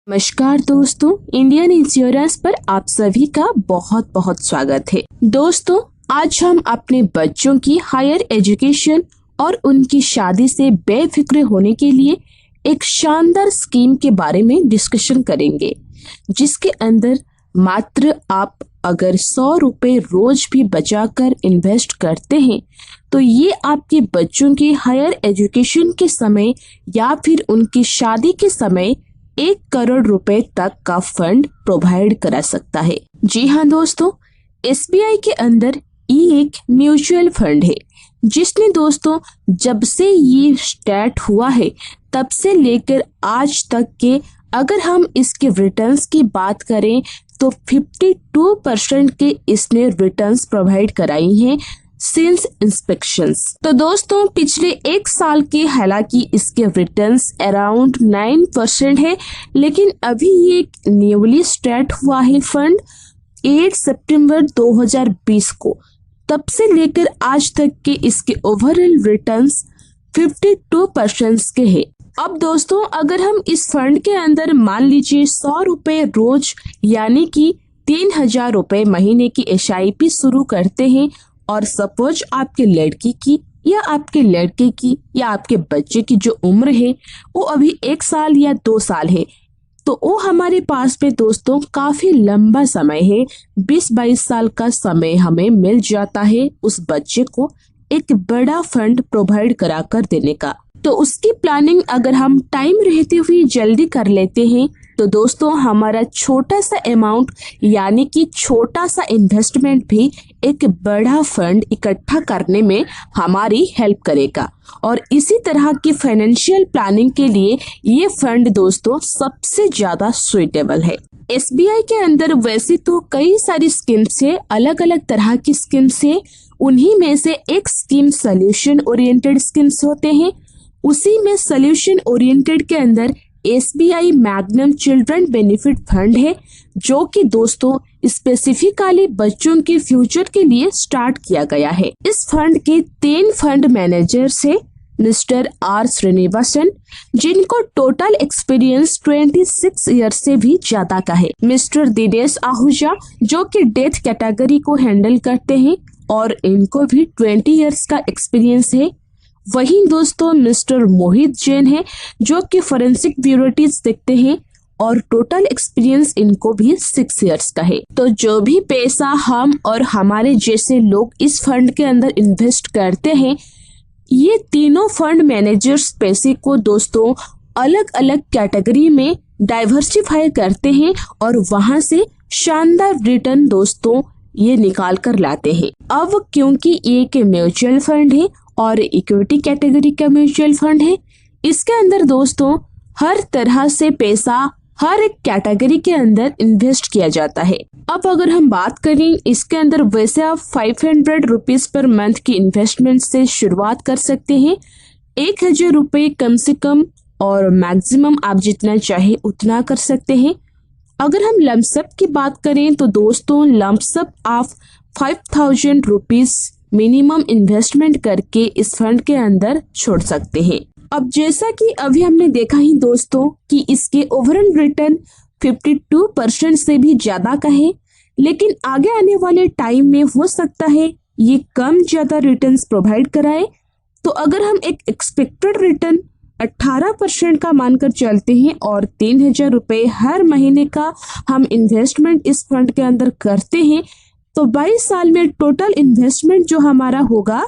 नमस्कार दोस्तों, Indian insurance पर आप सभी का बहुत बहुत स्वागत है। दोस्तों, आज हम अपने बच्चों की हायर एजुकेशन और उनकी शादी से बेफिक्र होने के लिए एक शानदार स्कीम के बारे में डिस्कशन करेंगे, जिसके अंदर मात्र आप अगर 100 रुपए रोज भी बचाकर इन्वेस्ट करते हैं तो ये आपके बच्चों की हायर एजुकेशन के समय या फिर उनकी शादी के समय 1 करोड़ रुपए तक का फंड प्रोवाइड करा सकता है। जी हाँ दोस्तों, एसबीआई के अंदर ये एक म्यूचुअल फंड है जिसने दोस्तों जब से ये स्टार्ट हुआ है तब से लेकर आज तक के अगर हम इसके रिटर्न्स की बात करें तो 52% के इसने रिटर्न्स प्रोवाइड कराई हैं सिंस इंस्पेक्शंस। तो दोस्तों पिछले 1 साल के हालांकि इसके रिटर्न्स अराउंड 9% है, लेकिन अभी ये एक न्यूली स्टार्ट हुआ है फंड 8 सितंबर 2020 को। तब से लेकर आज तक के इसके ओवरऑल रिटर्न्स 52% के है। अब दोस्तों अगर हम इस फंड के अंदर मान लीजिए 100 रुपए रोज यानी कि 3000 रुपए महीने की एसआईपी शुरू करते हैं और सपोज आपके लड़की की या आपके लड़के की या आपके बच्चे की जो उम्र है वो अभी 1 साल या 2 साल है, तो वो हमारे पास में दोस्तों काफी लंबा समय है। 20-22 साल का समय हमें मिल जाता है उस बच्चे को एक बड़ा फंड प्रोवाइड करा कर देने का। तो उसकी प्लानिंग अगर हम टाइम रहते हुए जल्दी कर लेते हैं तो दोस्तों हमारा छोटा सा अमाउंट यानी कि छोटा सा इन्वेस्टमेंट भी एक बड़ा फंड इकट्ठा करने में हमारी हेल्प करेगा। और इसी तरह की फाइनेंशियल प्लानिंग के लिए ये फंड दोस्तों सबसे ज्यादा सुइटेबल है। एसबीआई के अंदर वैसे तो कई सारी स्कीम्स है, अलग अलग तरह की स्कीम्स है। उन्हीं में से एक स्कीम सोल्यूशन ओरिएंटेड स्कीम्स होते हैं। उसी में सोल्यूशन ओरिएंटेड के अंदर SBI magnum children benefit fund है, जो कि दोस्तों स्पेसिफिकली बच्चों के फ्यूचर के लिए स्टार्ट किया गया है। इस फंड के 3 फंड मैनेजर्स है मिस्टर आर श्रीनिवासन, जिनको टोटल एक्सपीरियंस 26 ईयर से भी ज्यादा का है। मिस्टर दिनेश आहूजा जो कि डेथ कैटेगरी को हैंडल करते हैं और इनको भी 20 ईयर्स का एक्सपीरियंस है। वहीं दोस्तों मिस्टर मोहित जैन है जो कि फॉरेंसिक ब्यूरोटीज देखते हैं और टोटल एक्सपीरियंस इनको भी 6 ईयर्स का है। तो जो भी पैसा हम और हमारे जैसे लोग इस फंड के अंदर इन्वेस्ट करते हैं, ये तीनों फंड मैनेजर्स पैसे को दोस्तों अलग अलग कैटेगरी में डाइवर्सिफाई करते हैं और वहां से शानदार रिटर्न दोस्तों ये निकाल कर लाते हैं। अब क्योंकि ये एक म्यूचुअल फंड है और इक्विटी कैटेगरी का म्यूचुअल फंड है, इसके अंदर दोस्तों हर तरह से पैसा हर एक कैटेगरी के अंदर इन्वेस्ट किया जाता है। अब अगर हम बात करें इसके अंदर, वैसे आप 500 रुपीज पर मंथ की इन्वेस्टमेंट से शुरुआत कर सकते हैं। 1000 रुपए कम से कम और मैक्सिमम आप जितना चाहे उतना कर सकते हैं। अगर हम लमसम की बात करें तो दोस्तों लमसम आप 5000 रुपीज मिनिमम इन्वेस्टमेंट करके इस फंड के अंदर छोड़ सकते हैं। अब जैसा कि अभी हमने देखा ही दोस्तों कि इसके ओवरऑल रिटर्न 52% से भी ज्यादा का है, लेकिन आगे आने वाले टाइम में हो सकता है ये कम ज्यादा रिटर्न्स प्रोवाइड कराए। तो अगर हम एक एक्सपेक्टेड रिटर्न 18% का मानकर चलते हैं और 3000 रुपए हर महीने का हम इन्वेस्टमेंट इस फंड के अंदर करते हैं तो 22 साल में टोटल इन्वेस्टमेंट जो हमारा होगा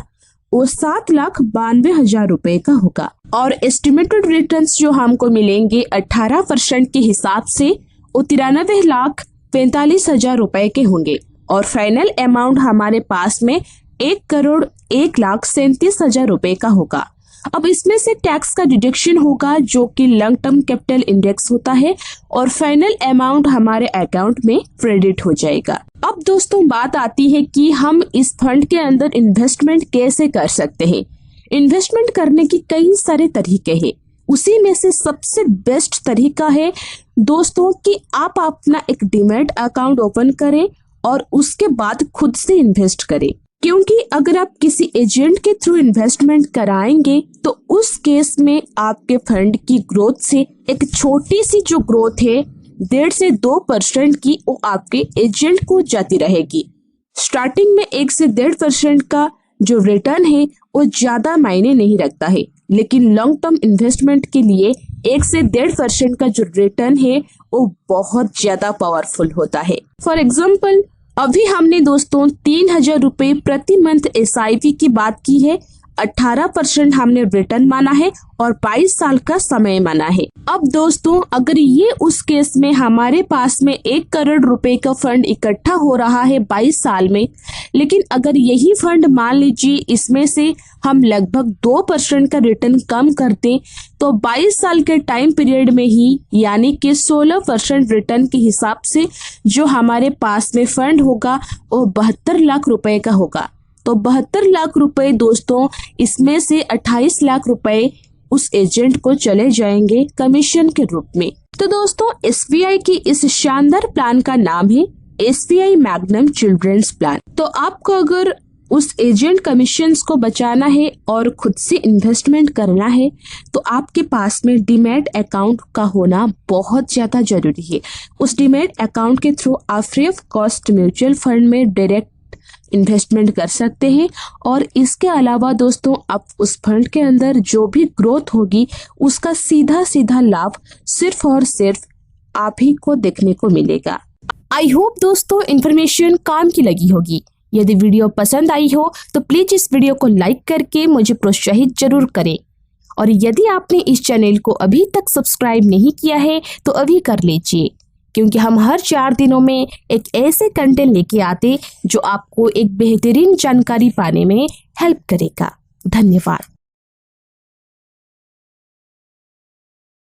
वो 7,92,000 रुपए का होगा। और एस्टिमेटेड रिटर्न्स जो हमको मिलेंगे 18% के हिसाब से वो 93,45,000 रुपए के होंगे और फाइनल अमाउंट हमारे पास में 1,01,37,000 रुपए का होगा। अब इसमें से टैक्स का डिडक्शन होगा जो कि लॉन्ग टर्म कैपिटल इंडेक्स होता है और फाइनल अमाउंट हमारे अकाउंट में क्रेडिट हो जाएगा। अब दोस्तों बात आती है कि हम इस फंड के अंदर इन्वेस्टमेंट कैसे कर सकते हैं। इन्वेस्टमेंट करने की कई सारे तरीके हैं, उसी में से सबसे बेस्ट तरीका है दोस्तों कि आप अपना एक डीमैट अकाउंट ओपन करें और उसके बाद खुद से इन्वेस्ट करें। क्योंकि अगर आप किसी एजेंट के थ्रू इन्वेस्टमेंट कराएंगे तो उस केस में आपके फंड की ग्रोथ से एक छोटी सी जो ग्रोथ है 1.5 से 2% की वो आपके एजेंट को जाती रहेगी। स्टार्टिंग में 1 से 1.5% का जो रिटर्न है वो ज्यादा मायने नहीं रखता है, लेकिन लॉन्ग टर्म इन्वेस्टमेंट के लिए 1 से 1.5% का जो रिटर्न है वो बहुत ज्यादा पावरफुल होता है। फॉर एग्जाम्पल अभी हमने दोस्तों 3,000 रुपए प्रति मंथ SIP की बात की है, 18% हमने रिटर्न माना है और 22 साल का समय माना है। अब दोस्तों अगर ये उस केस में हमारे पास में 1 करोड़ रुपए का फंड इकट्ठा हो रहा है 22 साल में, लेकिन अगर यही फंड मान लीजिए इसमें से हम लगभग 2% का रिटर्न कम करते तो 22 साल के टाइम पीरियड में ही यानी कि 16% रिटर्न के हिसाब से जो हमारे पास में फंड होगा वो 72 लाख रुपए का होगा। तो 72 लाख रुपए दोस्तों इसमें से 28 लाख रुपए उस एजेंट को चले जाएंगे कमीशन के रूप में। तो दोस्तों SBI की इस शानदार प्लान का नाम है SBI मैग्नम चिल्ड्रंस प्लान। तो आपको अगर उस एजेंट कमीशंस को बचाना है और खुद से इन्वेस्टमेंट करना है तो आपके पास में डीमैट अकाउंट का होना बहुत ज्यादा जरूरी है। उस डीमैट अकाउंट के थ्रू आप free of cost mutual fund में डायरेक्ट इन्वेस्टमेंट कर सकते हैं और इसके अलावा दोस्तों आप उस फंड के अंदर जो भी ग्रोथ होगी उसका सीधा सीधा लाभ सिर्फ और सिर्फ आप ही को देखने को मिलेगा। आई होप दोस्तों इन्फॉर्मेशन काम की लगी होगी। यदि वीडियो पसंद आई हो तो प्लीज इस वीडियो को लाइक करके मुझे प्रोत्साहित जरूर करें और यदि आपने इस चैनल को अभी तक सब्सक्राइब नहीं किया है तो अभी कर लीजिए, क्योंकि हम हर 4 दिनों में एक ऐसे कंटेंट लेके आते जो आपको एक बेहतरीन जानकारी पाने में हेल्प करेगा। धन्यवाद।